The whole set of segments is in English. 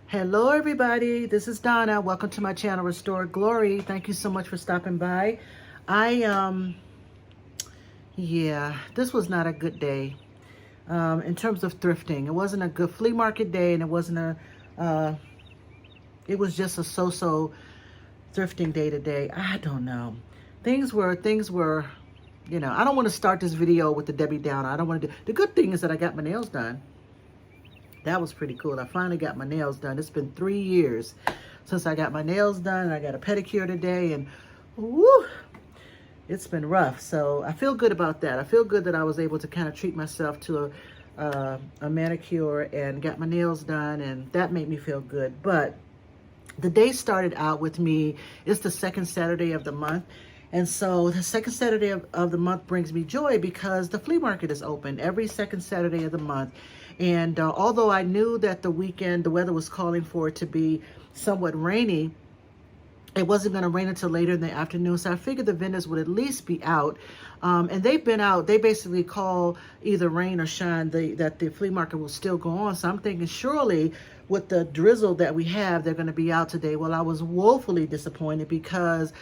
Hello everybody, this is Donna. Welcome to my channel, Restore Glory. Thank you so much for stopping by. I yeah, this was not a good day in terms of thrifting. It wasn't a good flea market day, and it wasn't it was just a so-so thrifting day today. I don't know. Things were, I don't want to start this video with the Debbie Downer. I don't want to do. The good thing is that I got my nails done. That was pretty cool. I finally got my nails done. It's been 3 years since I got my nails done. And I got a pedicure today, and woo, it's been rough. So I feel good about that. I feel good that I was able to kind of treat myself to a manicure and got my nails done, and that made me feel good. But the day started out with me. It's the second Saturday of the month. And so the second Saturday of the month brings me joy because the flea market is open every second Saturday of the month. And although I knew that the weekend, the weather was calling for it to be somewhat rainy, it wasn't going to rain until later in the afternoon. So I figured the vendors would at least be out. And they've been out. They basically call either rain or shine that the flea market will still go on. So I'm thinking surely with the drizzle that we have, they're going to be out today. Well, I was woefully disappointed because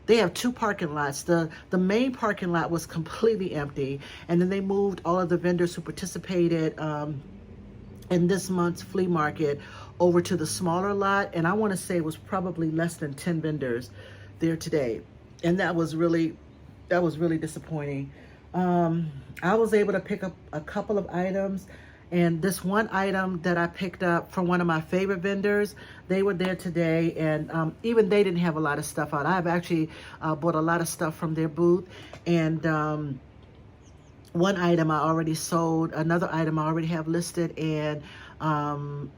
they have 2 parking lots. The main parking lot was completely empty, and then they moved all of the vendors who participated in this month's flea market over to the smaller lot, and I want to say it was probably less than 10 vendors there today, and that was really disappointing. I was able to pick up a couple of items. And this one item that I picked up from one of my favorite vendors, they were there today, and even they didn't have a lot of stuff out. I've actually bought a lot of stuff from their booth, and one item I already sold, another item I already have listed, and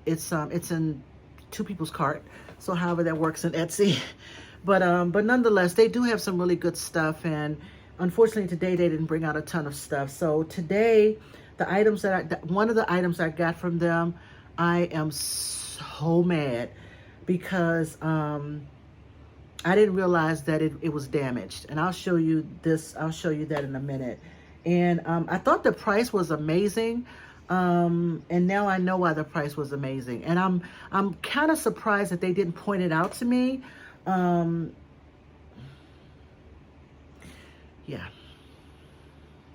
it's in 2 people's cart. So however that works in Etsy, but nonetheless, they do have some really good stuff, and unfortunately today they didn't bring out a ton of stuff. So today, the items one of the items I got from them, I am so mad because I didn't realize that it was damaged. And I'll show you that in a minute. And I thought the price was amazing. And now I know why the price was amazing. And I'm kind of surprised that they didn't point it out to me. Yeah.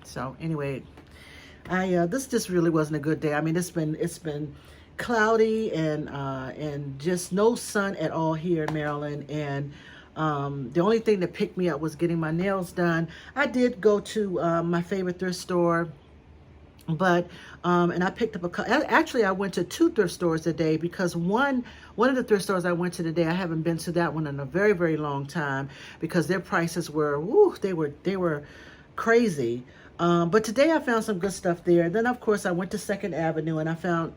So anyway, this just really wasn't a good day. I mean, it's been cloudy and just no sun at all here in Maryland. And the only thing that picked me up was getting my nails done. I did go to my favorite thrift store, but and I picked up actually I went to 2 thrift stores today because one of the thrift stores I went to today, I haven't been to that one in a very, very long time because their prices were, they were crazy. But today I found some good stuff there. Then, of course, I went to 2nd Avenue and I found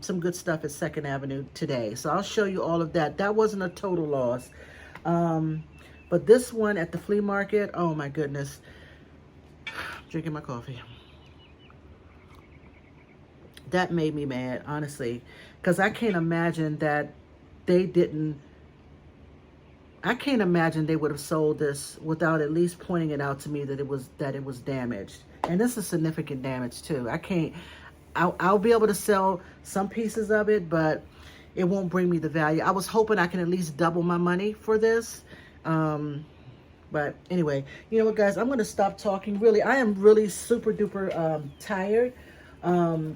some good stuff at 2nd Avenue today. So I'll show you all of that. That wasn't a total loss. But this one at the flea market, oh my goodness. Drinking my coffee. That made me mad, honestly, because I can't imagine that they didn't. I can't imagine they would have sold this without at least pointing it out to me that it was damaged. And this is significant damage too. I'll be able to sell some pieces of it, but it won't bring me the value. I was hoping I can at least double my money for this. But anyway, you know what, guys, I'm going to stop talking. Really, I am really super duper tired. I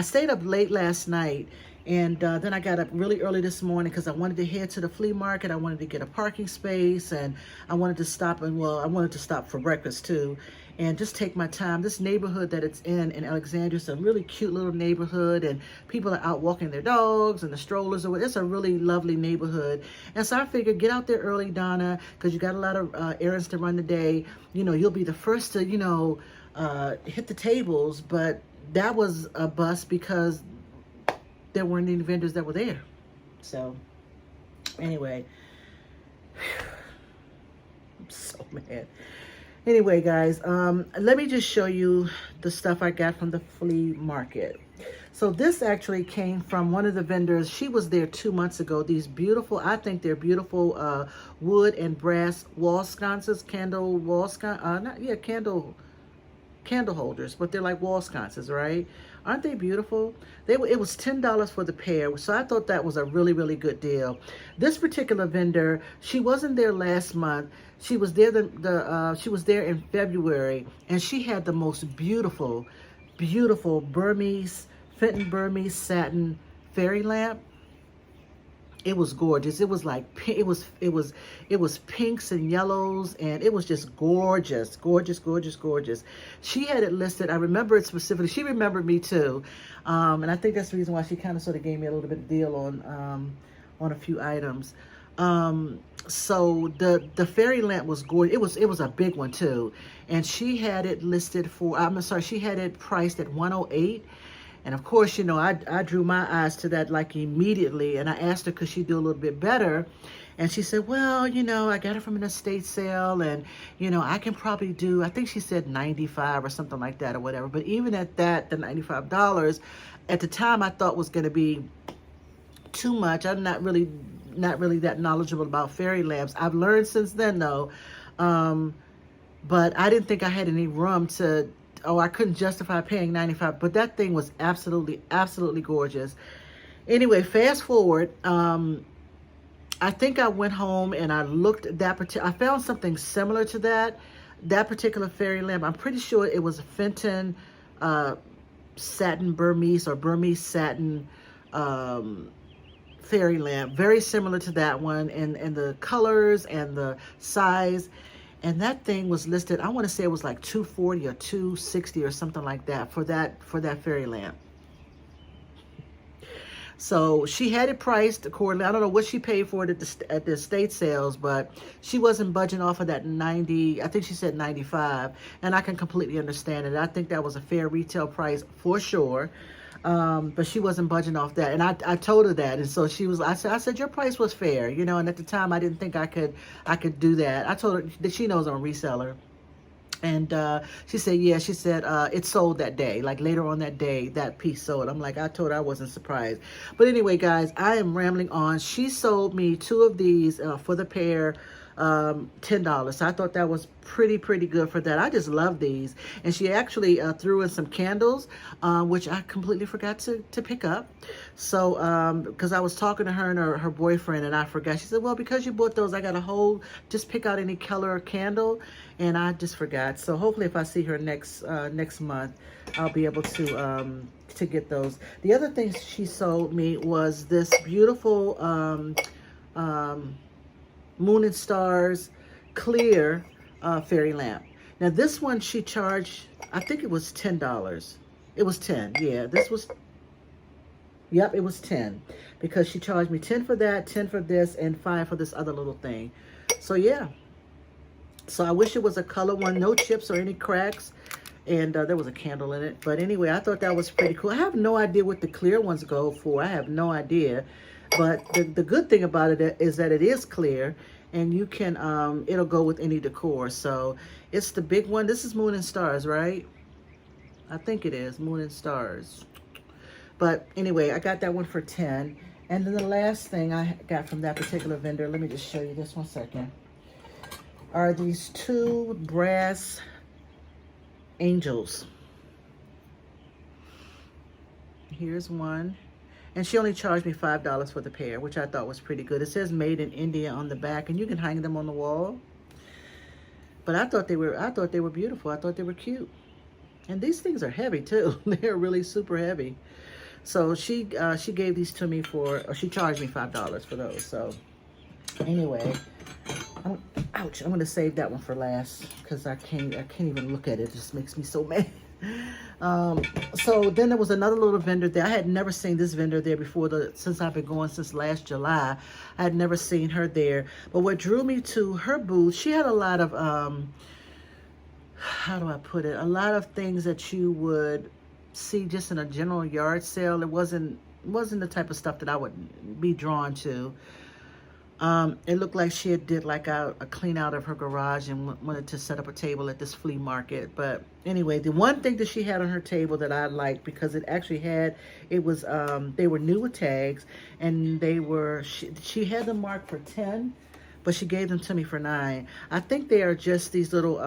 stayed up late last night. And then I got up really early this morning because I wanted to head to the flea market. I wanted to get a parking space, and I wanted to stop I wanted to stop for breakfast too, and just take my time. This neighborhood that it's in Alexandria is a really cute little neighborhood, and people are out walking their dogs and the strollers. It's a really lovely neighborhood. And so I figured, get out there early, Donna, because you got a lot of errands to run today. You'll be the first to, hit the tables. But that was a bust because there weren't any vendors that were there. So anyway, I'm so mad. Anyway, guys, let me just show you the stuff I got from the flea market. So this actually came from one of the vendors. She was there 2 months ago. These beautiful, I think they're beautiful wood and brass wall sconces, candle wall sconces, candle holders, but they're like wall sconces, right? Aren't they beautiful? It was $10 for the pair, so I thought that was a really, really good deal. This particular vendor, she wasn't there last month. She was there she was there in February, and she had the most beautiful, beautiful Burmese, Fenton Burmese satin fairy lamp. It was gorgeous. It was like it was pinks and yellows, and it was just gorgeous, gorgeous, gorgeous, gorgeous. She had it listed. I remember it specifically. She remembered me too, and I think that's the reason why she kind of sort of gave me a little bit of deal on a few items. So the fairy lamp was gorgeous. It was a big one too, and she had it listed for. I'm sorry, she had it priced at 108. And of course, you know, I drew my eyes to that like immediately, and I asked her, could she do a little bit better? And she said, well, you know, I got it from an estate sale, and, you know, I can probably do, I think she said 95 or something like that or whatever. But even at that, the $95, at the time I thought was going to be too much. I'm not really that knowledgeable about fairy lamps. I've learned since then, though. But I didn't think I had any room to, I couldn't justify paying 95, but that thing was absolutely, absolutely gorgeous. Anyway, fast forward, I think I went home and I looked at I found something similar to that particular fairy lamp. I'm pretty sure it was a Fenton satin Burmese or Burmese satin fairy lamp, very similar to that one, and the colors and the size. And that thing was listed, I want to say it was like $240 or $260 or something like that for that fairy lamp. So she had it priced accordingly. I don't know what she paid for it at the estate sales, but she wasn't budging off of that 90. I think she said 95, and I can completely understand it. I think that was a fair retail price for sure. But she wasn't budging off that, and I told her that, and so she was. I said your price was fair, you know. And at the time, I didn't think I could do that. I told her that she knows I'm a reseller, and she said, yeah. She said it sold that day, like later on that day, that piece sold. I'm like, I told her I wasn't surprised. But anyway, guys, I am rambling on. She sold me 2 of these for the pair. $10. So I thought that was pretty good for that. I just love these. And she actually threw in some candles, which I completely forgot to pick up. So, because I was talking to her and her boyfriend, and I forgot. She said, well, because you bought those, I got a just pick out any color candle. And I just forgot. So hopefully if I see her next month, I'll be able to get those. The other thing she sold me was this beautiful, Moon and Stars clear fairy lamp. Now this one she charged, I think it was $10. It was 10, yeah. This was, yep, it was 10. Because she charged me 10 for that, 10 for this, and 5 for this other little thing. So yeah. So I wish it was a color one, no chips or any cracks. And there was a candle in it. But anyway, I thought that was pretty cool. I have no idea what the clear ones go for. I have no idea. But the good thing about it is that it is clear, and you can, it'll go with any decor. So it's the big one. This is Moon and Stars, right? I think it is Moon and Stars. But anyway, I got that one for 10. And then the last thing I got from that particular vendor, let me just show you this 1 second, are these 2 brass angels. Here's one. And she only charged me $5 for the pair, which I thought was pretty good. It says made in India on the back, and you can hang them on the wall. But I thought they were beautiful. I thought they were cute. And these things are heavy too. They're really super heavy. So she gave these to me or she charged me $5 for those. So anyway, ouch, I'm gonna save that one for last because I can't even look at it. It just makes me so mad. So then there was another little vendor there. I had never seen this vendor there before, since I've been going since last July. I had never seen her there. But what drew me to her booth, she had a lot of, how do I put it? A lot of things that you would see just in a general yard sale. It wasn't the type of stuff that I would be drawn to. It looked like she had did like a clean out of her garage and wanted to set up a table at this flea market. But anyway, the one thing that she had on her table that I liked, because it actually had, it was, they were new with tags, and they were, she had them marked for 10, but she gave them to me for 9. I think they are just these little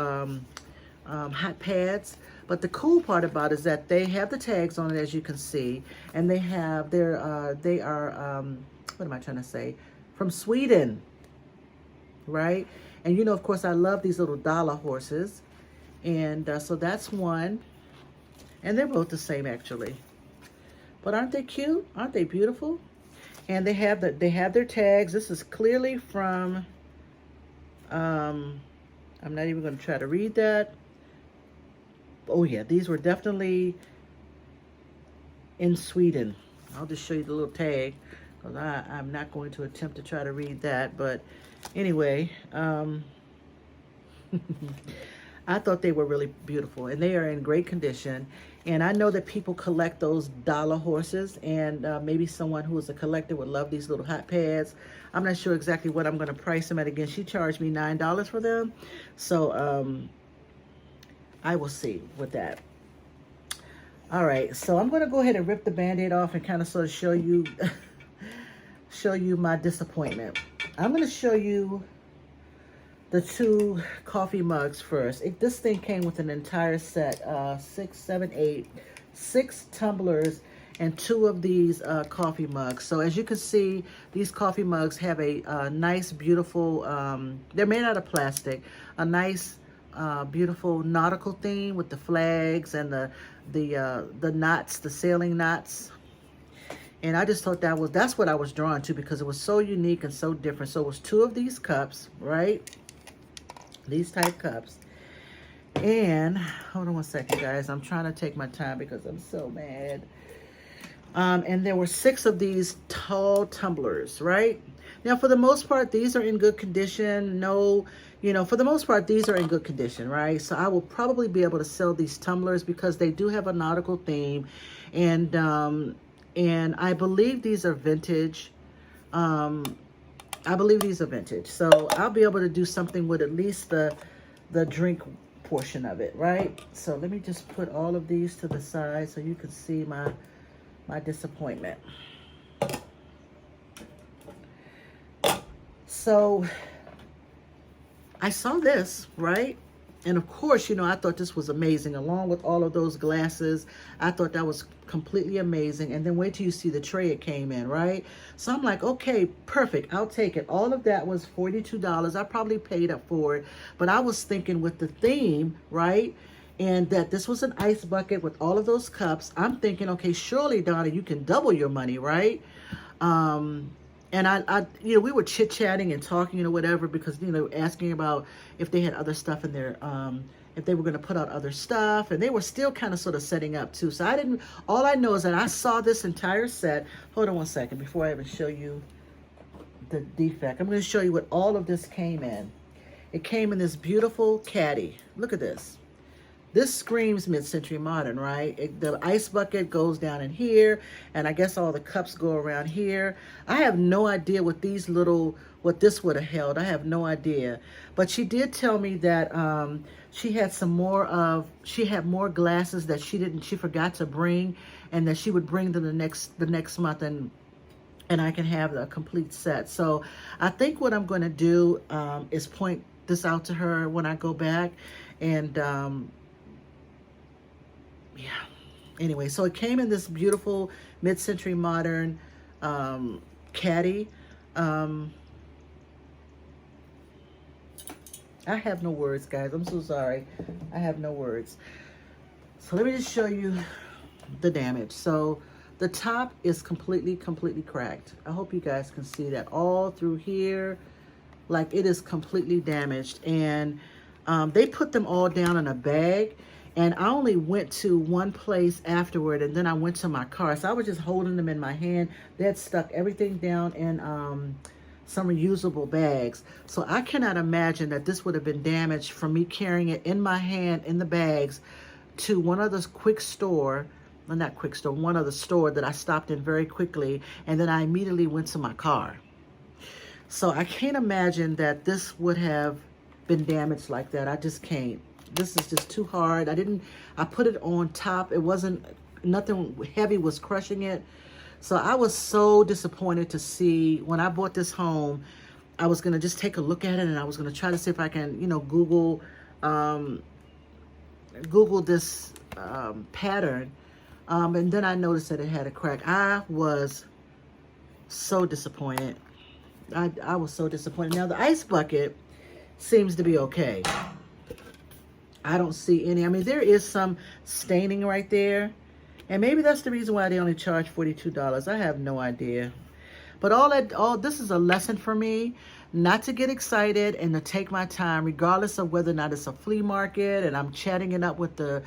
hot pads, But the cool part about it is that they have the tags on it, as you can see, and they have their they are what am I trying to say? From Sweden, right? And you know, of course, I love these little dollar horses, and so that's one, and they're both the same actually. But aren't they cute? Aren't they beautiful? And they have their tags. This is clearly from. I'm not even going to try to read that. Oh yeah, these were definitely in Sweden. I'll just show you the little tag, because I'm not going to attempt to try to read that. But anyway, I thought they were really beautiful, and they are in great condition. And I know that people collect those dollar horses, and maybe someone who is a collector would love these little hot pads. I'm not sure exactly what I'm going to price them at. Again, she charged me $9 for them, so I will see with that. All right, so I'm going to go ahead and rip the Band-Aid off and kind of sort of show you show you my disappointment. I'm going to show you the 2 coffee mugs first. This thing came with an entire set, 6, 7, 8, 6 tumblers and 2 of these coffee mugs. So as you can see, these coffee mugs have a nice, beautiful, they're made out of plastic, a nice, beautiful nautical theme with the flags and the knots, the sailing knots. And I just thought that's what I was drawn to, because it was so unique and so different. So it was 2 of these cups, right? These type cups. And hold on one second, guys. I'm trying to take my time because I'm so mad. And there were 6 of these tall tumblers, right? Now, for the most part, these are in good condition. No, you know, for the most part, these are in good condition, right? So I will probably be able to sell these tumblers because they do have a nautical theme. And I believe these are vintage. I believe these are vintage. So I'll be able to do something with at least the drink portion of it, right? So let me just put all of these to the side so you can see my disappointment. So I saw this, right? And of course, you know, I thought this was amazing. Along with all of those glasses, I thought that was completely amazing. And then wait till you see the tray it came in, right? So I'm like, okay, perfect. I'll take it. All of that was $42. I probably paid up for it. But I was thinking with the theme, right? And that this was an ice bucket with all of those cups. I'm thinking, okay, surely, Donna, you can double your money, right? And I, you know, we were chit-chatting and talking, you know, whatever, because, you know, asking about if they had other stuff in their, if they were going to put out other stuff. And they were still kind of sort of setting up, too. So all I know is that I saw this entire set. Hold on one second before I even show you the defect. I'm going to show you what all of this came in. It came in this beautiful caddy. Look at this. This screams mid-century modern, right? The ice bucket goes down in here, and I guess all the cups go around here. I have no idea what this would have held. I have no idea. But she did tell me that she had more glasses that she forgot to bring, and that she would bring them the next month, and I can have a complete set. So I think what I'm going to do is point this out to her when I go back, and yeah. Anyway, so it came in this beautiful mid-century modern caddy. I have no words, guys. I'm so sorry. I have no words. So let me just show you the damage. So the top is completely cracked. I hope you guys can see that all through here. Like, it is completely damaged. And they put them all down in a bag. And I only went to one place afterward, and then I went to my car. So I was just holding them in my hand. They had stuck everything down in some reusable bags. So I cannot imagine that this would have been damaged from me carrying it in my hand, in the bags, to one of those one other store that I stopped in very quickly, and then I immediately went to my car. So I can't imagine that this would have been damaged like that. I just can't. This is just too hard. I put it on top. It wasn't, nothing heavy was crushing it. So I was so disappointed to see, when I bought this home, I was going to just take a look at it, and I was going to try to see if I can, you know, Google this pattern. And then I noticed that it had a crack. I was so disappointed. I was so disappointed. Now the ice bucket seems to be okay. I don't see any. I mean, there is some staining right there. And maybe that's the reason why they only charge $42. I have no idea. But all this is a lesson for me, not to get excited and to take my time, regardless of whether or not it's a flea market and I'm chatting it up with the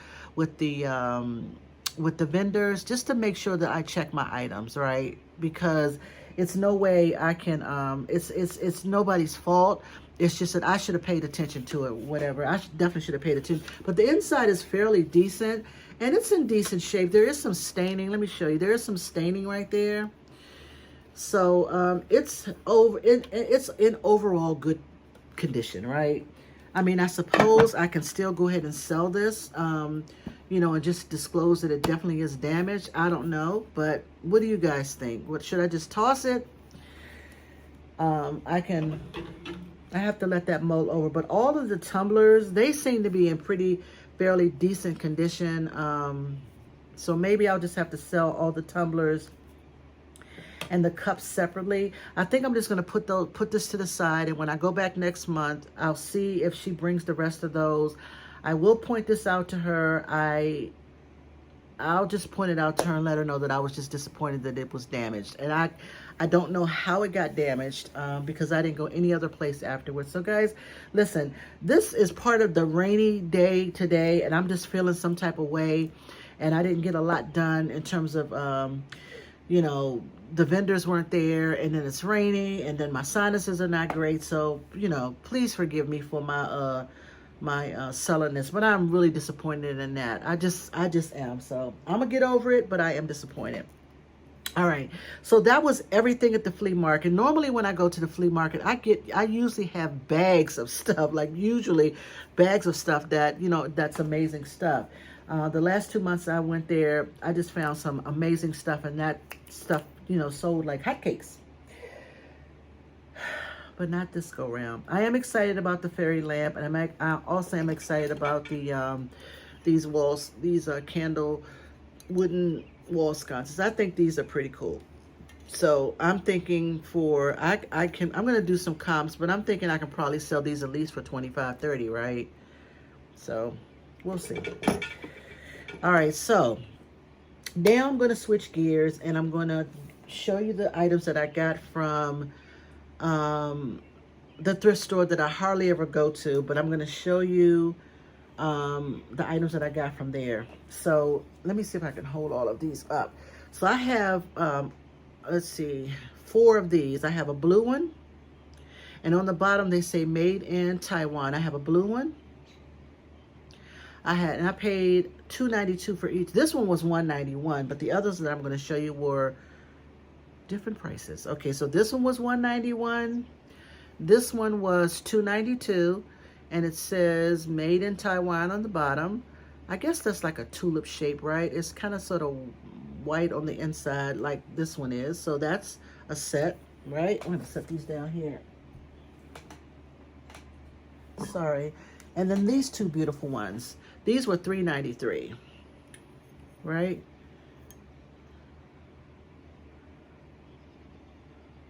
vendors, just to make sure that I check my items, right? Because it's no way I can. It's nobody's fault. It's just that I should have paid attention to it. Whatever, definitely should have paid attention. But the inside is fairly decent, and it's in decent shape. There is some staining. Let me show you. There is some staining right there. So it's in overall good condition, right? I mean, I suppose I can still go ahead and sell this, you know, and just disclose that it definitely is damaged. I don't know, but what do you guys think? What, should I just toss it? I have to let that mull over. But all of the tumblers, they seem to be in fairly decent condition. So maybe I'll just have to sell all the tumblers and the cups separately. I think I'm just going to put this to the side, and when I go back next month, I'll see if she brings the rest of those. I will point this out to her. I'll just point it out to her and let her know that I was just disappointed that it was damaged. And I don't know how it got damaged because I didn't go any other place afterwards. So guys, listen, this is part of the rainy day today, and I'm just feeling some type of way, and I didn't get a lot done in terms of you know, the vendors weren't there, and then it's raining, and then my sinuses are not great. So, you know, please forgive me for my sullenness, but I'm really disappointed in that. I just am. So I'm gonna get over it, but I am disappointed. All right, so that was everything at the flea market. Normally when I go to the flea market, I usually have bags of stuff, like usually bags of stuff that, you know, that's amazing stuff. The last 2 months I went there, I just found some amazing stuff, and that stuff, you know, sold like hotcakes. But not this go round. I am excited about the fairy lamp, and I also am excited about the these candle wooden wall sconces. I think these are pretty cool. So I'm thinking I'm gonna do some comps, but I'm thinking I can probably sell these at least for $25, $30, right? So we'll see. All right, so now I'm gonna switch gears, and I'm gonna show you the items that I got from the thrift store that I hardly ever go to, but I'm gonna show you the items that I got from there. So let me see if I can hold all of these up. So I have, let's see, 4 of these. I have a blue one, and on the bottom they say made in Taiwan. I have a blue one. I paid $2.92 for each. This one was $1.91, but the others that I'm going to show you were different prices. Okay, so this one was $1.91. This one was $2.92, and it says made in Taiwan on the bottom. I guess that's like a tulip shape, right? It's kind of sort of white on the inside like this one is. So that's a set, right? I'm going to set these down here. Sorry. And then these 2 beautiful ones. These were $3.93, right?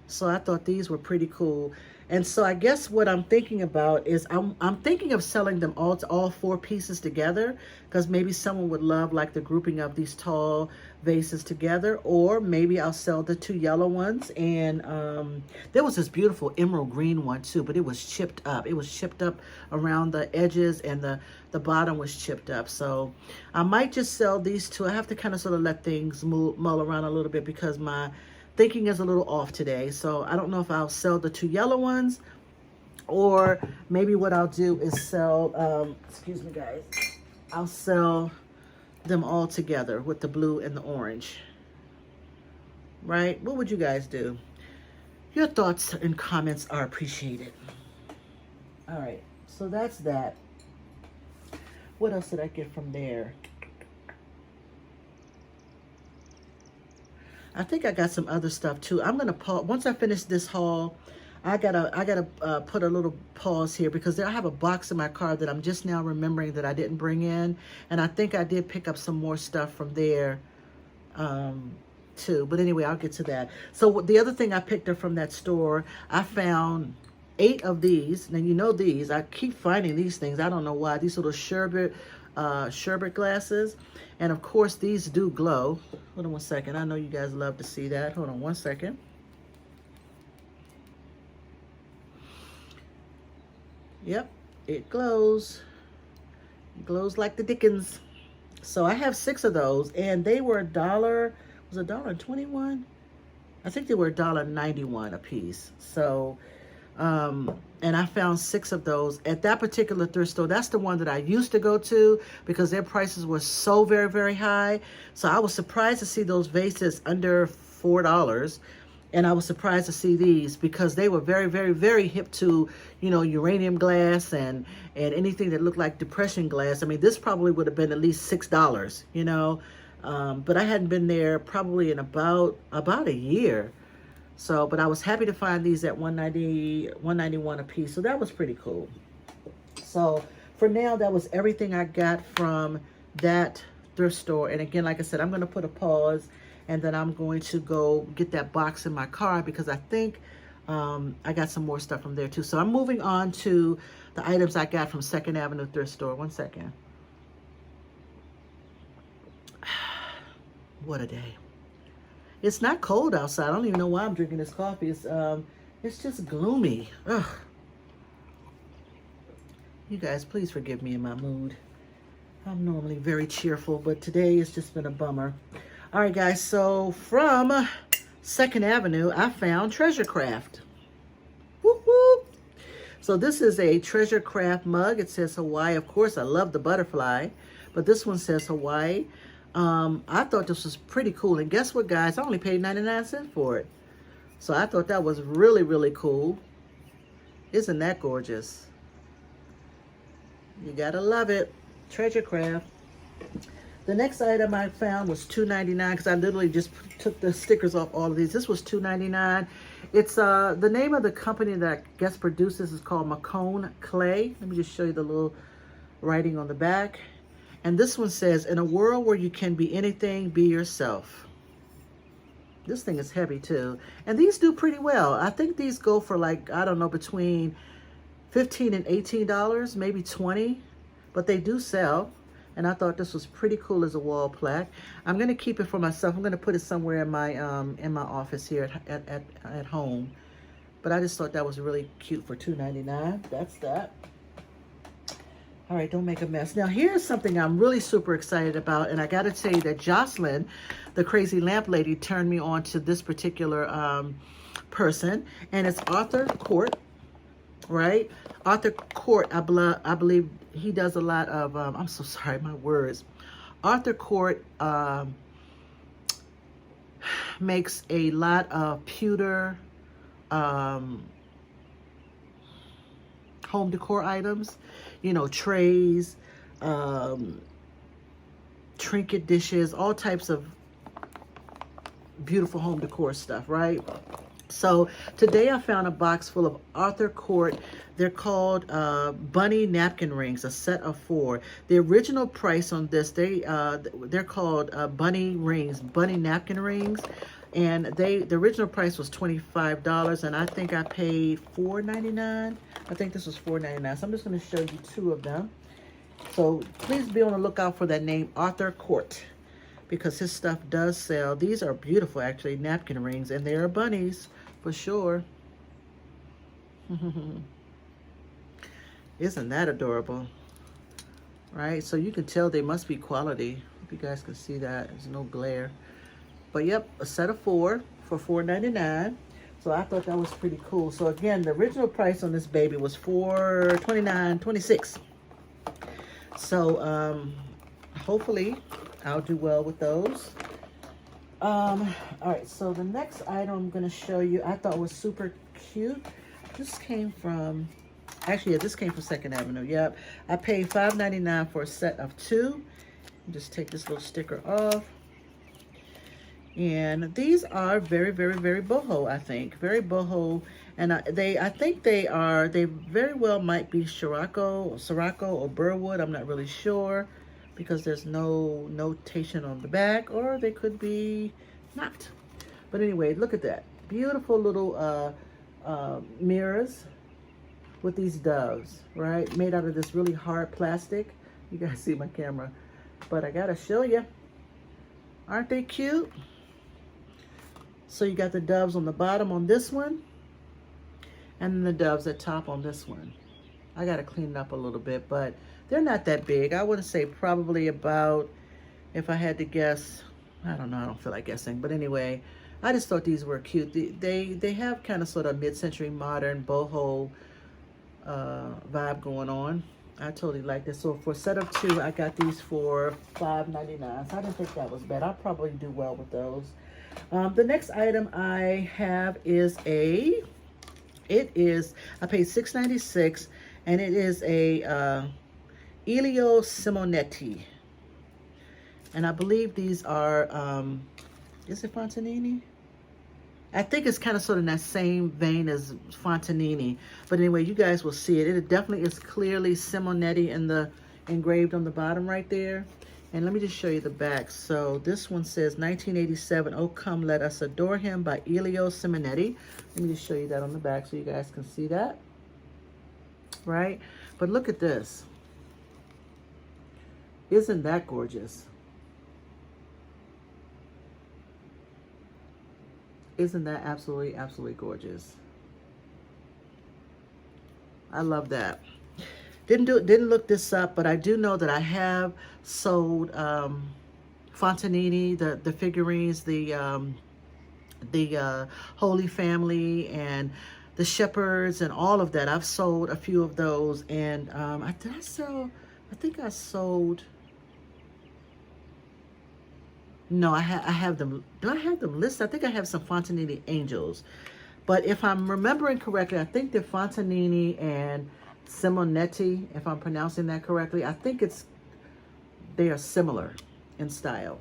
So I thought these were pretty cool. And so I guess what I'm thinking about is I'm thinking of selling them all 4 pieces together, because maybe someone would love like the grouping of these tall vases together, or maybe I'll sell the 2 yellow ones. And there was this beautiful emerald green one too, but it was chipped up. It was chipped up around the edges, and the bottom was chipped up. So I might just sell these 2. I have to kind of sort of let things mull around a little bit because my thinking is a little off today. So I don't know if I'll sell the 2 yellow ones, or maybe what I'll do is sell, excuse me guys, I'll sell them all together with the blue and the orange, right? What would you guys do? Your thoughts and comments are appreciated. All right, so that's that. What else did I get from there? I think I got some other stuff too. I'm gonna pause once I finish this haul. I gotta put a little pause here because I have a box in my car that I'm just now remembering that I didn't bring in, and I think I did pick up some more stuff from there too. But anyway, I'll get to that. So the other thing I picked up from that store, I found 8 of these. Now you know these. I keep finding these things. I don't know why. These little sherbet glasses, and of course these do glow. Hold on one second. I know you guys love to see that. Hold on one second. Yep, it glows. It glows like the dickens. So I have 6 of those, and they were $1. Was it $1.21? I think they were $1.91 a piece. So, and I found 6 of those at that particular thrift store. That's the one that I used to go to because their prices were so very, very high. So I was surprised to see those vases under $4. And I was surprised to see these because they were very, very, very hip to, you know, uranium glass and anything that looked like depression glass. I mean, this probably would have been at least $6, you know. But I hadn't been there probably in about a year. So, but I was happy to find these at $191 a piece. So that was pretty cool. So for now, that was everything I got from that thrift store. And again, like I said, I'm going to put a pause. And then I'm going to go get that box in my car because I think I got some more stuff from there too. So I'm moving on to the items I got from 2nd Avenue Thrift Store. One second. What a day. It's not cold outside. I don't even know why I'm drinking this coffee. It's just gloomy. Ugh. You guys, please forgive me in my mood. I'm normally very cheerful, but today it's just been a bummer. All right, guys, so from 2nd Avenue, I found Treasure Craft. Whoop, whoop. So this is a Treasure Craft mug. It says Hawaii. Of course, I love the butterfly, but this one says Hawaii. I thought this was pretty cool. And guess what, guys? I only paid 99 cents for it. So I thought that was really, really cool. Isn't that gorgeous? You gotta love it. Treasure Craft. The next item I found was $2.99 because I literally just took the stickers off all of these. This was $2.99. It's the name of the company that I guess produces is called Macone Clay. Let me just show you the little writing on the back. And this one says, in a world where you can be anything, be yourself. This thing is heavy too. And these do pretty well. I think these go for like, I don't know, between $15 and $18, maybe $20, but they do sell. And I thought this was pretty cool as a wall plaque. I'm gonna keep it for myself. I'm gonna put it somewhere in my office here at home. But I just thought that was really cute for $2.99. That's that. All right, don't make a mess. Now here's something I'm really super excited about, and I gotta tell you that Jocelyn, the crazy lamp lady, turned me on to this particular person, and it's Arthur Court, right? Arthur Court, I believe he does a lot of, I'm so sorry, my words. Arthur Court makes a lot of pewter home decor items, you know, trays, trinket dishes, all types of beautiful home decor stuff, right? So today I found a box full of Arthur Court. They're called bunny napkin rings, a set of 4. The original price on this, they're called bunny rings, bunny napkin rings, and the original price was $25, and I think I paid $4.99. I think this was $4.99. So I'm just going to show you 2 of them. So please be on the lookout for that name, Arthur Court, because his stuff does sell. These are beautiful, actually, napkin rings, and they are bunnies for sure. Isn't that adorable? Right? So you can tell they must be quality. If you guys can see that, there's no glare. But yep, a set of 4 for $4.99. So I thought that was pretty cool. So again, the original price on this baby was $4.29.26. So hopefully I'll do well with those. All right, so the next item I'm gonna show you, I thought was super cute. This came from, actually, yeah, this came from 2nd Avenue, yep. I paid $5.99 for a set of 2. Just take this little sticker off. And these are very, very, very boho, I think. Very boho. And I think they very well might be Sirocco or Burwood. I'm not really sure because there's no notation on the back, or they could be not. But anyway, look at that. Beautiful little mirrors with these doves, right? Made out of this really hard plastic. You guys see my camera, but I gotta show you. Aren't they cute? So you got the doves on the bottom on this one, and then the doves at top on this one. I gotta clean it up a little bit, but they're not that big. I would say probably about, if I had to guess, I don't know, I don't feel like guessing, but anyway, I just thought these were cute. They have kind of sort of mid-century modern boho vibe going on. I totally like this. So for a set of 2, I got these for $5.99. So I didn't think that was bad. I'll probably do well with those. The next item I have is I paid $6.96, and it is a Elio Simonetti. And I believe these are, is it Fontanini? I think it's kind of sort of in that same vein as Fontanini. But anyway, you guys will see it. It definitely is clearly Simonetti engraved on the bottom right there. And let me just show you the back. So this one says 1987, Oh Come Let Us Adore Him by Elio Simonetti. Let me just show you that on the back so you guys can see that. Right? But look at this. Isn't that gorgeous? Isn't that absolutely, absolutely gorgeous? I love that. Didn't look this up, but I do know that I have sold Fontanini, the figurines, the Holy Family and the Shepherds and all of that. I've sold a few of those, and I think I sold. No, I have them. Do I have them listed? I think I have some Fontanini Angels. But if I'm remembering correctly, I think they're Fontanini and Simonetti, if I'm pronouncing that correctly. I think they are similar in style.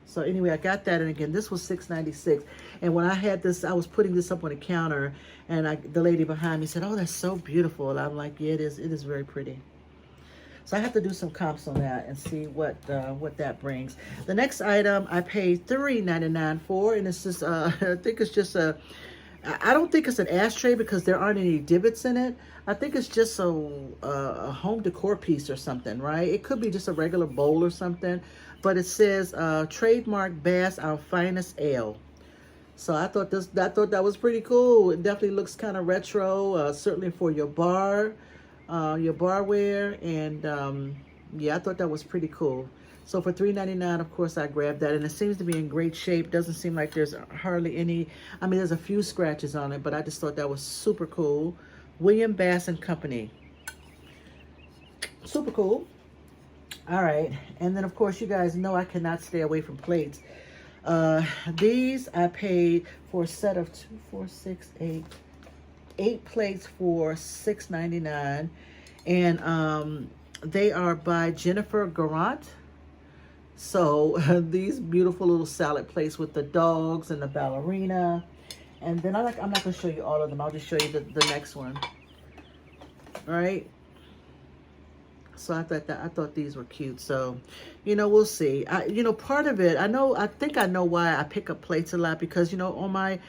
So anyway, I got that. And again, this was $6.96. And when I had this, I was putting this up on the counter, and the lady behind me said, "Oh, that's so beautiful." And I'm like, yeah, it is. It is very pretty. So I have to do some comps on that and see what that brings. The next item I paid $3.99 for, and it's just I think it's just I don't think it's an ashtray because there aren't any divots in it. I think it's just a home decor piece or something, right? It could be just a regular bowl or something, but it says trademark Bass, our finest ale. So I thought that was pretty cool. It definitely looks kind of retro, certainly for your barware, and yeah, I thought that was pretty cool. So for $3.99, of course, I grabbed that, and it seems to be in great shape. Doesn't seem like there's hardly any. I mean, there's a few scratches on it, but I just thought that was super cool. William Bass and Company. Super cool. All right, and then of course, you guys know I cannot stay away from plates. These I paid for a set of 2, 4, 6, 8 plates for $6.99, and they are by Jennifer Garant. So these beautiful little salad plates with the dogs and the ballerina, and then I'm not going to show you all of them. I'll just show you the next one. All right. So I thought these were cute. So, you know, we'll see. Part of it, I think I know why I pick up plates a lot, because, on my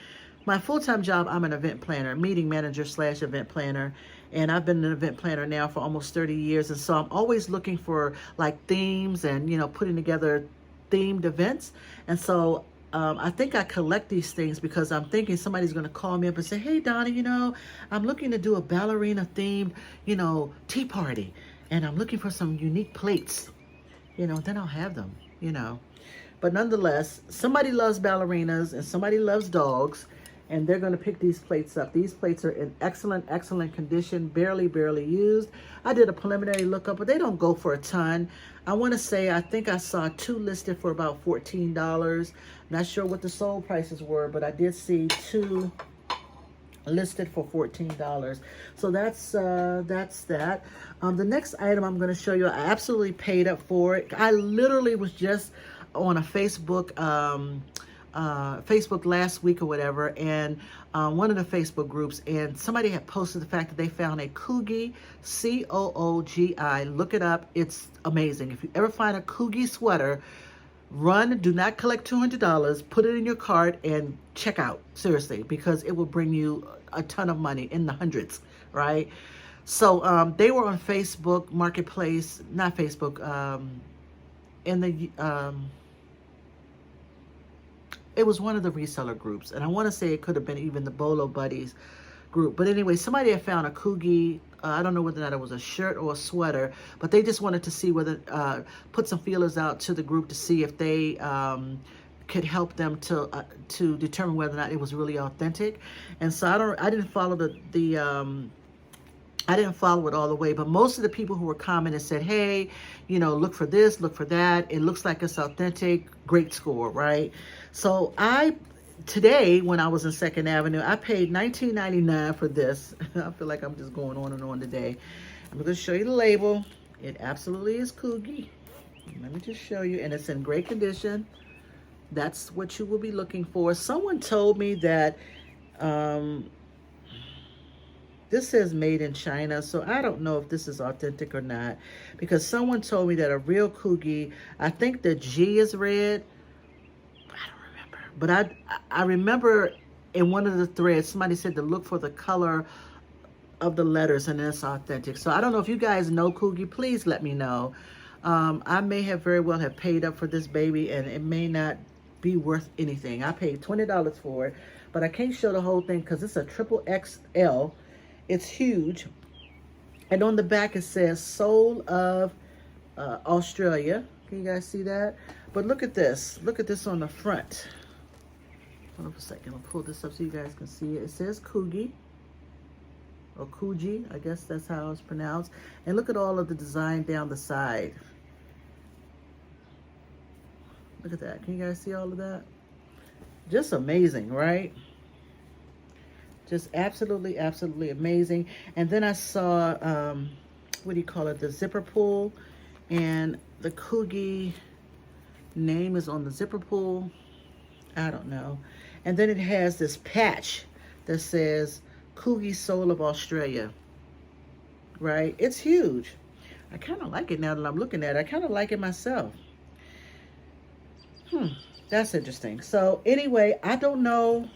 full-time job, I'm an event planner, meeting manager / event planner. And I've been an event planner now for almost 30 years. And so I'm always looking for like themes and, putting together themed events. And so I think I collect these things because I'm thinking somebody's going to call me up and say, "Hey, Donnie, I'm looking to do a ballerina themed, tea party. And I'm looking for some unique plates, then I'll have them, But nonetheless, somebody loves ballerinas and somebody loves dogs, and they're going to pick these plates up. These plates are in excellent, excellent condition, barely used. I did a preliminary lookup, but they don't go for a ton. I want to say, I think I saw 2 listed for about $14. Not sure what the sold prices were, but I did see 2 listed for $14. So that's that. The next item I'm going to show you, I absolutely paid up for it. I literally was just on a Facebook Facebook last week or whatever, and one of the Facebook groups, and somebody had posted the fact that they found a Coogi, C-O-O-G-I. Look it up. It's amazing. If you ever find a Coogi sweater, run, do not collect $200, put it in your cart and check out, seriously, because it will bring you a ton of money, in the hundreds, right? So they were on Facebook Marketplace, not Facebook, in the, it was one of the reseller groups, and I want to say it could have been even the Bolo Buddies group. But anyway, somebody had found a Coogi, I don't know whether or not it was a shirt or a sweater, but they just wanted to see whether, put some feelers out to the group to see if they could help them to determine whether or not it was really authentic. And so I didn't follow I didn't follow it all the way, but most of the people who were commenting said, hey, you know, look for this, look for that. It looks like it's authentic, great score, right? So today, when I was in 2nd Avenue, I paid $19.99 for this. I feel like I'm just going on and on today. I'm going to show you the label. It absolutely is Coogi. Let me just show you, and it's in great condition. That's what you will be looking for. Someone told me that this says made in China, so I don't know if this is authentic or not, because someone told me that a real Coogi, I think the G is red. I don't remember, but I remember in one of the threads, somebody said to look for the color of the letters, and it's authentic. So I don't know if you guys know Coogi, please let me know. I may have very well have paid up for this baby, and it may not be worth anything. I paid $20 for it, but I can't show the whole thing because it's a triple XL. It's huge. And on the back it says Soul of Australia. Can you guys see that? But look at this. Look at this on the front. Hold on for a second. I'll pull this up so you guys can see it. It says Coogi. Or Coogi. I guess that's how it's pronounced. And look at all of the design down the side. Look at that. Can you guys see all of that? Just amazing, right? Just absolutely, absolutely amazing. And then I saw, what do you call it? The zipper pull. And the Coogi name is on the zipper pull. I don't know. And then it has this patch that says Coogi Soul of Australia. Right? It's huge. I kind of like it now that I'm looking at it. I kind of like it myself. That's interesting. So anyway, I don't know.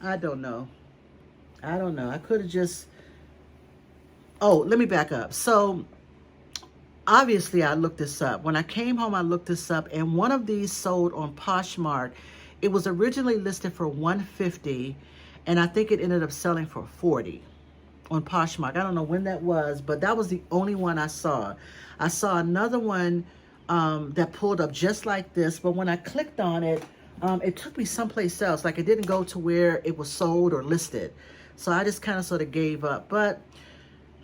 I don't know. I could have just... Oh, let me back up. So, obviously, I looked this up. When I came home, I looked this up, and one of these sold on Poshmark. It was originally listed for $150, and I think it ended up selling for $40 on Poshmark. I don't know when that was, but that was the only one I saw. I saw another one that pulled up just like this, but when I clicked on it, it took me someplace else. Like it didn't go to where it was sold or listed. So I just kind of sort of gave up. But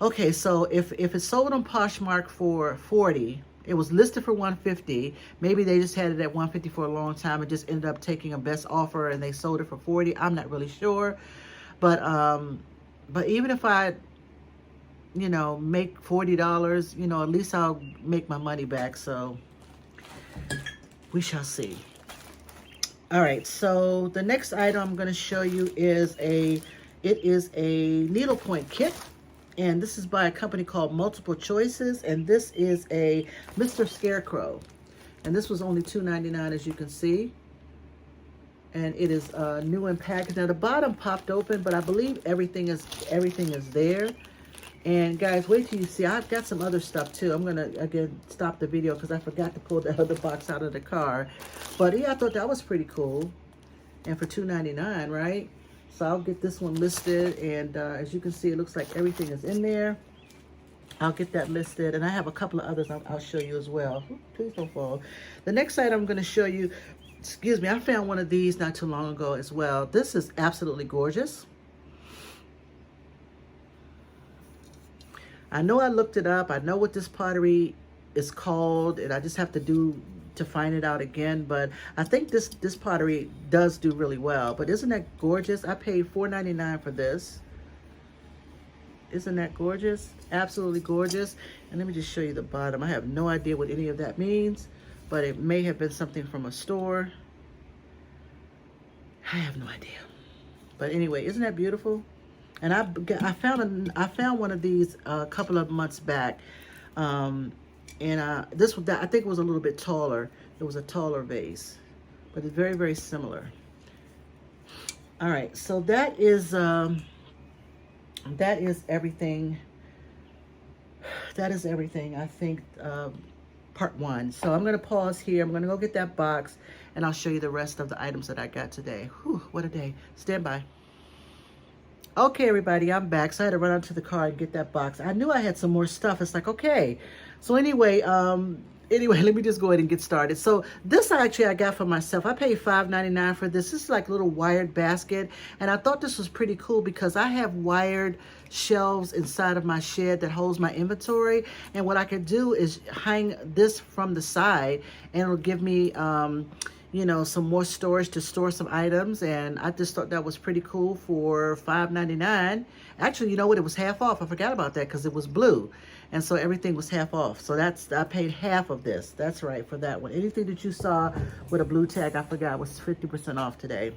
okay, so if it's sold on Poshmark for $40, it was listed for $150. Maybe they just had it at $150 for a long time and just ended up taking a best offer and they sold it for $40. I'm not really sure. But even if I, you know, make $40, you know, at least I'll make my money back. So we shall see. All right, so the next item I'm going to show you is a needlepoint kit, and this is by a company called Multiple Choices, and this is a Mr. Scarecrow, and this was only $2.99 as you can see, and it is new in package. Now the bottom popped open, but I believe everything is there. And guys, wait till you see. I've got some other stuff too. I'm gonna again stop the video because I forgot to pull the other box out of the car. But yeah, I thought that was pretty cool. And for $2.99, right? So I'll get this one listed. And as you can see, it looks like everything is in there. I'll get that listed. And I have a couple of others I'll show you as well. Please don't fall. The next item I'm gonna show you, excuse me, I found one of these not too long ago as well. This is absolutely gorgeous. I know I looked it up. I know what this pottery is called, and I just have to find it out again. But I think this pottery does do really well. But isn't that gorgeous? I paid $4.99 for this. Isn't that gorgeous? Absolutely gorgeous. And let me just show you the bottom. I have no idea what any of that means. but it may have been something from a store. I have no idea. But anyway, isn't that beautiful? And I found one of these a couple of months back, and this I think it was a little bit taller. It was a taller vase, but it's very, very similar. All right, so that is everything. That is everything. I think part one. So I'm gonna pause here. I'm gonna go get that box, and I'll show you the rest of the items that I got today. Whew, what a day! Stand by. Okay, everybody, I'm back. So I had to run out to the car and get that box. I knew I had some more stuff. It's like, okay. So anyway, let me just go ahead and get started. So this I got for myself. I paid $5.99 for this. This is like a little wired basket. And I thought this was pretty cool because I have wired shelves inside of my shed that holds my inventory. And what I could do is hang this from the side, and it'll give me you know, some more storage to store some items. And I just thought that was pretty cool for $5.99. Actually, you know what? It was half off. I forgot about that because it was blue. And so everything was half off. So I paid half of this. That's right, for that one. Anything that you saw with a blue tag, I forgot, was 50% off today.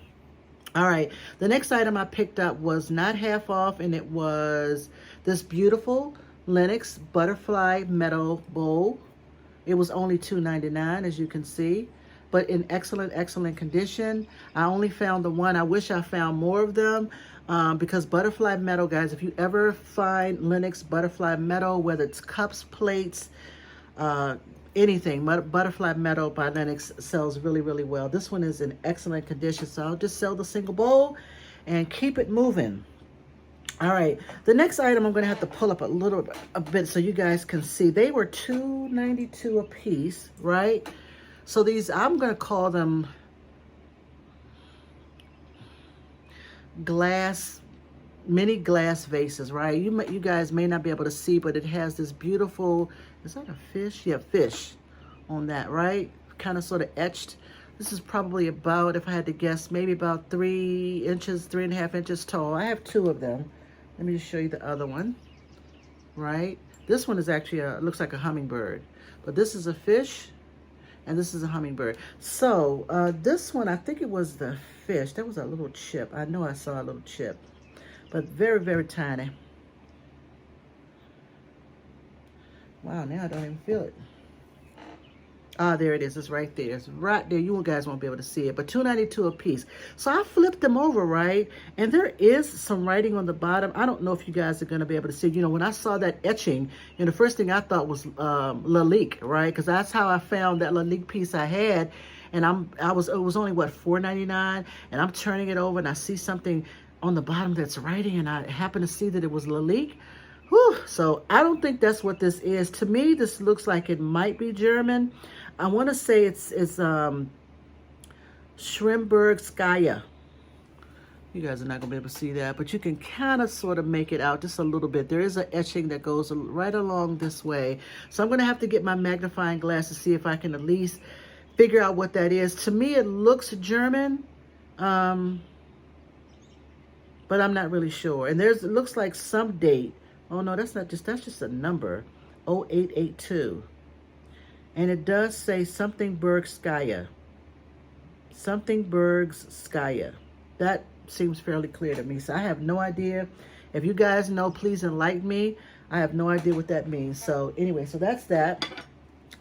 All right. The next item I picked up was not half off, and it was this beautiful Lenox butterfly metal bowl. It was only $2.99, as you can see, but in excellent, excellent condition. I only found the one. I wish I found more of them because butterfly metal, guys, if you ever find Lenox butterfly metal, whether it's cups, plates, anything, butterfly metal by Lenox sells really, really well. This one is in excellent condition, so I'll just sell the single bowl and keep it moving. All right, the next item I'm going to have to pull up a bit so you guys can see. They were $2.92 a piece, right? So these, I'm going to call them mini glass vases, right? You guys may not be able to see, but it has this beautiful, is that a fish? Yeah, fish on that, right? Kind of sort of etched. This is probably about, if I had to guess, maybe about 3 inches, 3.5 inches tall. I have 2 of them. Let me just show you the other one, right? This one is actually, looks like a hummingbird, but this is a fish. And this is a hummingbird. So this one, I think it was the fish. That was a little chip. I know I saw a little chip, but very, very tiny. Wow, now I don't even feel it. Ah, there it is. It's right there. It's right there. You guys won't be able to see it, but $2.92 a piece. So I flipped them over, right? And there is some writing on the bottom. I don't know if you guys are going to be able to see. You know, when I saw that etching, and the first thing I thought was Lalique, right? Because that's how I found that Lalique piece I had. And it was only what, $4.99, and I'm turning it over and I see something on the bottom that's writing, and I happen to see that it was Lalique. Whew. So I don't think that's what this is. To me, this looks like it might be German. I want to say it's Schrimbergskaya. You guys are not going to be able to see that, but you can kind of sort of make it out just a little bit. There is an etching that goes right along this way. So I'm going to have to get my magnifying glass to see if I can at least figure out what that is. To me, it looks German, but I'm not really sure. And it looks like some date. Oh no, that's just a number, 0882. And it does say something Bergskaya. Something Bergskaya. That seems fairly clear to me. So I have no idea. If you guys know, please enlighten me. I have no idea what that means. So anyway, so that's that.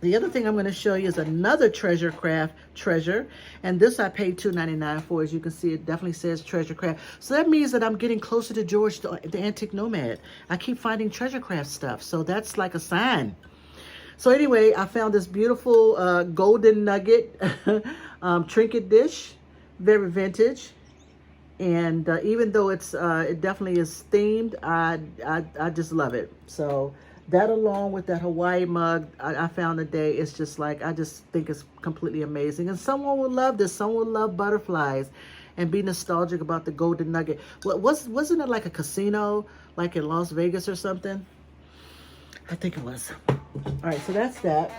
The other thing I'm going to show you is another Treasure Craft treasure. And this I paid $2.99 for. As you can see, it definitely says Treasure Craft. So that means that I'm getting closer to George, the Antique Nomad. I keep finding Treasure Craft stuff. So that's like a sign. So anyway, I found this beautiful golden nugget trinket dish. Very vintage. And even though it definitely is themed, I just love it. So that along with that Hawaii mug I found today, it's just like, I just think it's completely amazing. And someone will love this. Someone will love butterflies and be nostalgic about the golden nugget. Wasn't it like a casino, like in Las Vegas or something? I think it was. All right, so that's that.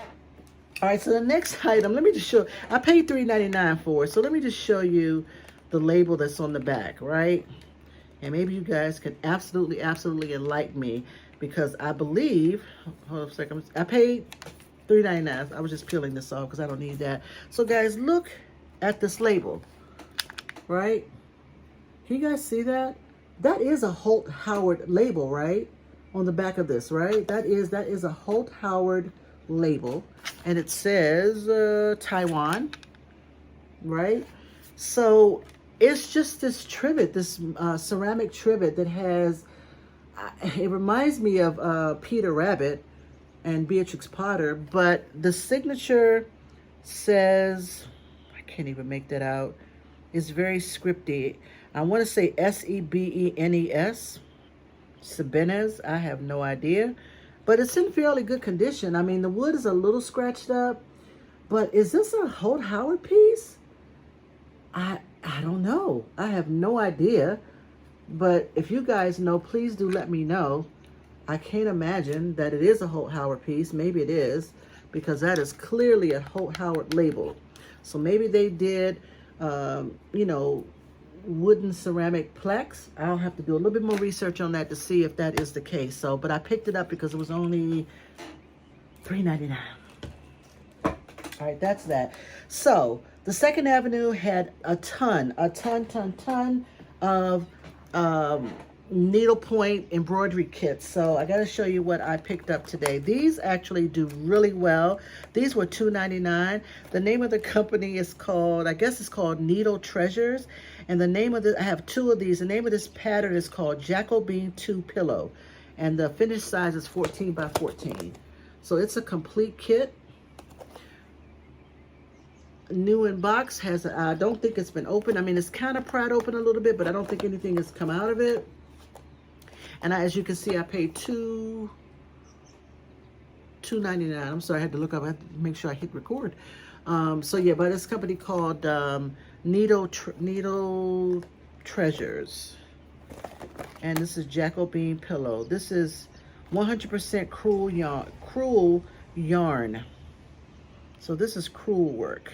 All right, so the next item, let me just show, I paid $3.99 for it. So let me just show you the label that's on the back, right? And maybe you guys can absolutely enlighten me, because I believe, hold on a second, I paid $3.99. I was just peeling this off because I don't need that. So guys, look at this label, right? Can you guys see that? That is a Holt Howard label, right? On the back of this, right? That is a Holt Howard label. And it says Taiwan, right? So it's just this trivet, this ceramic trivet that has, it reminds me of Peter Rabbit and Beatrix Potter, but the signature says, I can't even make that out. It's very scripty. I want to say Sebenes, Sebenes. I have no idea, but it's in fairly good condition. I mean, the wood is a little scratched up, but is this a Holt Howard piece? I don't know. I have no idea, but if you guys know, please do let me know. I can't imagine that it is a Holt Howard piece. Maybe it is, because that is clearly a Holt Howard label. So maybe they did, you know, wooden ceramic plex. I'll have to do a little bit more research on that to see if that is the case. So, but I picked it up because it was only $3.99. All right, that's that. So the Second Avenue had a ton of needlepoint embroidery kits. So I got to show you what I picked up today. These actually do really well. These were $2.99. The name of the company is called, I guess it's called Needle Treasures. And the name of I have two of these. The name of this pattern is called Jacobine 2 Pillow. And the finished size is 14 by 14. So it's a complete kit. New in box, has, I don't think it's been opened. I mean, it's kind of pried open a little bit, but I don't think anything has come out of it. And as you can see, I paid $2.99. I'm sorry, I had to look up. I had to make sure I hit record. So yeah, by this company called Needle Treasures. And this is Jacobine Pillow. This is 100% crewel yarn. So this is crewel work.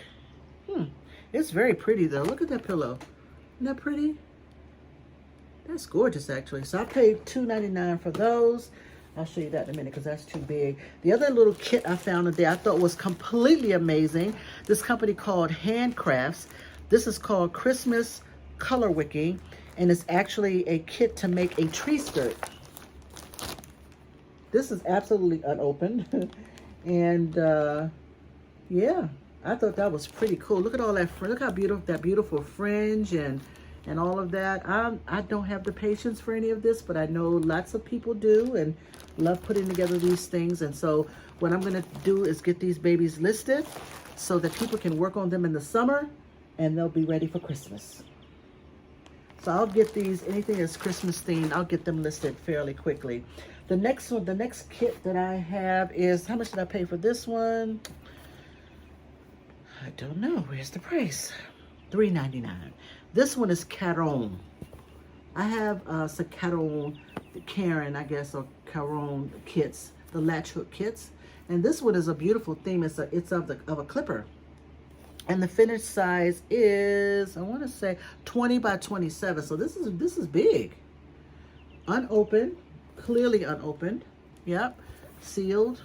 It's very pretty though. Look at that pillow. Isn't that pretty? That's gorgeous, actually. So I paid $2.99 for those. I'll show you that in a minute because that's too big. The other little kit I found today I thought was completely amazing. This company called Handcrafts. This is called Christmas Color Wicking, and it's actually a kit to make a tree skirt. This is absolutely unopened. And yeah, I thought that was pretty cool. Look at all that fringe. Look how beautiful that beautiful fringe and all of that. I don't have the patience for any of this, but I know lots of people do and love putting together these things. And so what I'm gonna do is get these babies listed so that people can work on them in the summer and they'll be ready for Christmas. So I'll get these, anything that's Christmas themed, I'll get them listed fairly quickly. The next one, the next kit that I have is, how much did I pay for this one? I don't know, where's the price? $3.99. This one is Caron. I have some Caron, Karen, I guess, or Caron kits, the latch hook kits. And this one is a beautiful theme. It's of a clipper. And the finished size is, I want to say 20 by 27. So this is big. Unopened, clearly unopened. Yep, sealed.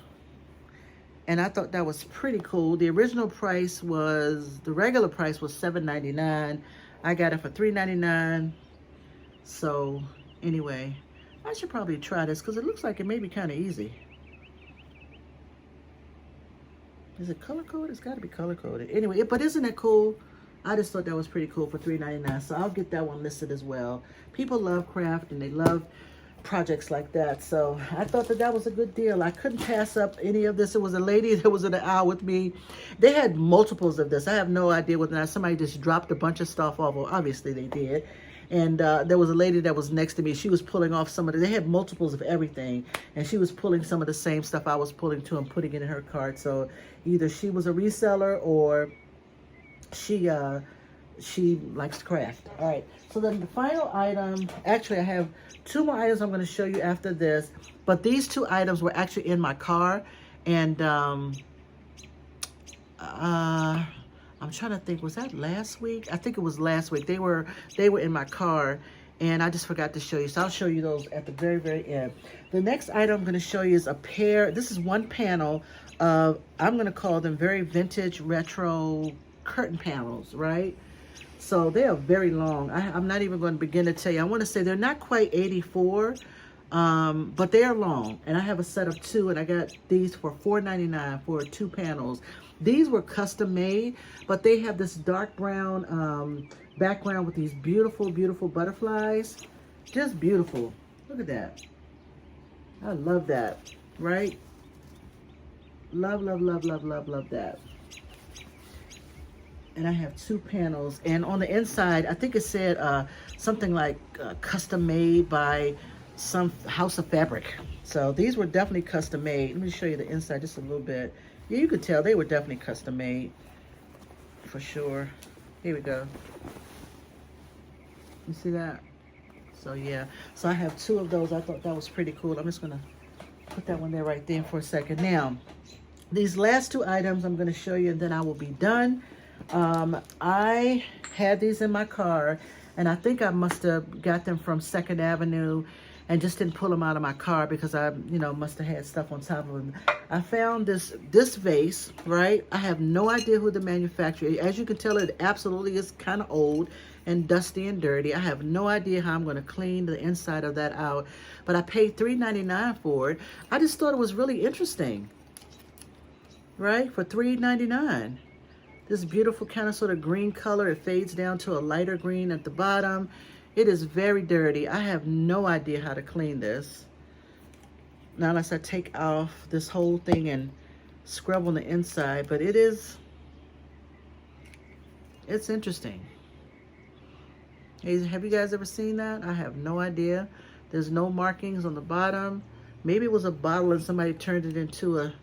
And I thought that was pretty cool. The original price was, the regular price was $7.99. I got it for $3.99. So anyway, I should probably try this because it looks like it may be kind of easy. Is it color coded? It's got to be color coded. Anyway, but isn't it cool? I just thought that was pretty cool for $3.99. So I'll get that one listed as well. People love craft and they love projects like that. So I thought that was a good deal. I couldn't pass up any of this. It was a lady that was in the aisle with me. They had multiples of this. I have no idea whether or not somebody just dropped a bunch of stuff off. Well, obviously they did. And there was a lady that was next to me. She was pulling off some of they had multiples of everything. And she was pulling some of the same stuff I was pulling too and putting it in her cart. So either she was a reseller or she likes to craft. All right. So then the final item, actually I have two more items I'm going to show you after this. But these two items were actually in my car. And I'm trying to think, was that last week? I think it was last week. They were in my car, And I just forgot to show you. So I'll show you those at the very, very end. The next item I'm going to show you is a pair. This is one panel of, I'm going to call them very vintage retro curtain panels, right? So they are very long. I'm not even going to begin to tell you. I want to say they're not quite 84, but they are long. And I have a set of two, and I got these for $4.99 for 2 panels. These were custom made, but they have this dark brown background with these beautiful, beautiful butterflies. Just beautiful. Look at that. I love that, right? Love, love, love, love, love, love that. And I have 2 panels. And on the inside, I think it said something like custom made by some house of fabric. So these were definitely custom made. Let me show you the inside just a little bit. Yeah, you could tell they were definitely custom made for sure. Here we go. You see that? So yeah, so I have 2 of those. I thought that was pretty cool. I'm just gonna put that one there right there for a second. Now, these last 2 items I'm gonna show you and then I will be done. I had these in my car and I think I must have got them from 2nd Avenue and just didn't pull them out of my car because I, you know, must have had stuff on top of them. I found this vase, right? I have no idea who the manufacturer is. As you can tell, it absolutely is kind of old and dusty and dirty. I have no idea how I'm going to clean the inside of that out, but I paid $3.99 for it. I just thought it was really interesting, right? For $3.99. This beautiful kind of sort of green color. It fades down to a lighter green at the bottom. It is very dirty. I have no idea how to clean this. Now, unless I take off this whole thing and scrub on the inside, but it's interesting. Hey, have you guys ever seen that? I have no idea. There's no markings on the bottom. Maybe it was a bottle and somebody turned it into a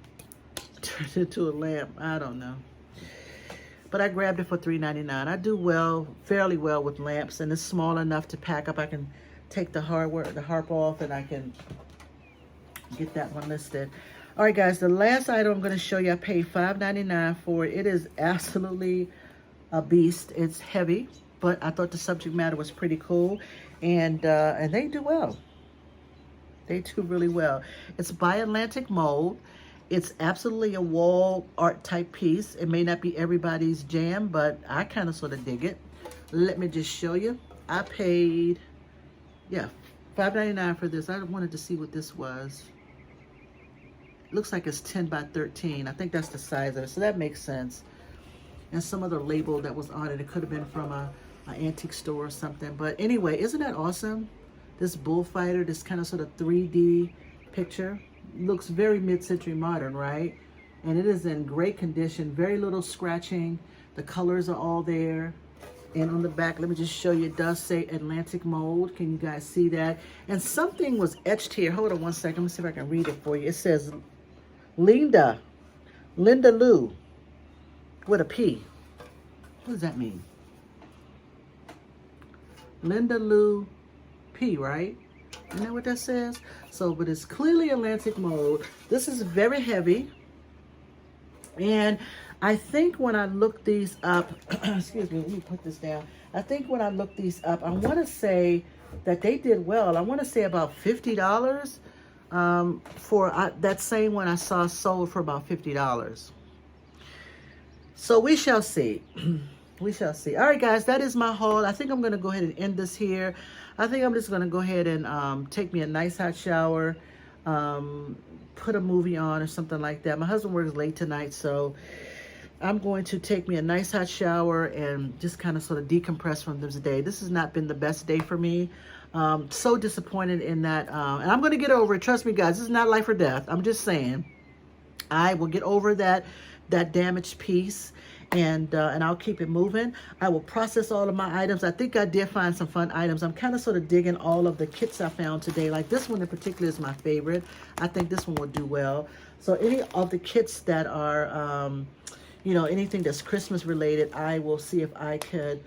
lamp. I don't know. But I grabbed it for $3.99. I do fairly well with lamps, and it's small enough to pack up. I can take the harp off, and I can get that one listed. All right, guys, the last item I'm going to show you, I paid $5.99 for. It is absolutely a beast. It's heavy, but I thought the subject matter was pretty cool, and they do well. They do really well. It's by Atlantic Mold. It's absolutely a wall art type piece. It may not be everybody's jam, but I kind of sort of dig it. Let me just show you. I paid, yeah, $5.99 for this. I wanted to see what this was. Looks like it's 10 by 13. I think that's the size of it, so that makes sense. And some other label that was on it. It could have been from an antique store or something. But anyway, isn't that awesome? This bullfighter, this kind of sort of 3D picture. Looks very mid-century modern, right? And it is in great condition, very little scratching. The colors are all there. And on the back, let me just show you, it does say Atlantic Mold. Can you guys see that? And something was etched here. Hold on one second. Let me see if I can read it for you. It says Linda Lou with a P. What does that mean? Linda Lou P, right? You know what that says? So, but it's clearly Atlantic Mold. This is very heavy. And I think when I looked these up, excuse me, let me put this down. I think when I looked these up, I want to say that they did well. I want to say about $50 for that same one I saw sold for about $50. So we shall see. We shall see. All right, guys, that is my haul. I think I'm going to go ahead and end this here. I think I'm just going to go ahead and take me a nice hot shower, put a movie on or something like that. My husband works late tonight, so I'm going to take me a nice hot shower and just kind of sort of decompress from this day. This has not been the best day for me. So disappointed in that. And I'm going to get over it. Trust me, guys, this is not life or death. I'm just saying. I will get over that damaged piece. And I'll keep it moving. I will process all of my items. I think I did find some fun items. I'm kind of sort of digging all of the kits I found today. Like this one in particular is my favorite. I think this one will do well. So any of the kits that are, you know, anything that's Christmas related, I will see if I could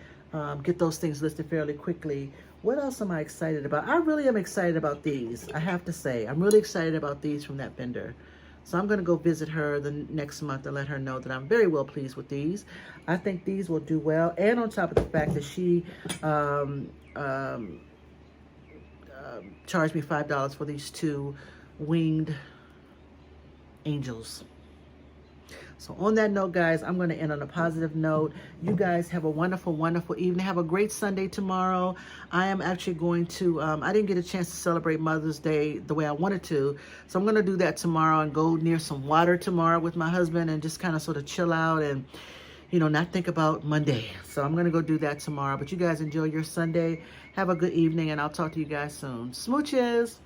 get those things listed fairly quickly. What else am I excited about? I really am excited about these. I have to say, I'm really excited about these from that vendor. So I'm going to go visit her the next month and let her know that I'm very well pleased with these. I think these will do well. And on top of the fact that she charged me $5 for these two winged angels. So on that note, guys, I'm going to end on a positive note. You guys have a wonderful, wonderful evening. Have a great Sunday tomorrow. I am actually going to, I didn't get a chance to celebrate Mother's Day the way I wanted to. So I'm going to do that tomorrow and go near some water tomorrow with my husband and just kind of sort of chill out and, you know, not think about Monday. So I'm going to go do that tomorrow. But you guys enjoy your Sunday. Have a good evening, and I'll talk to you guys soon. Smooches.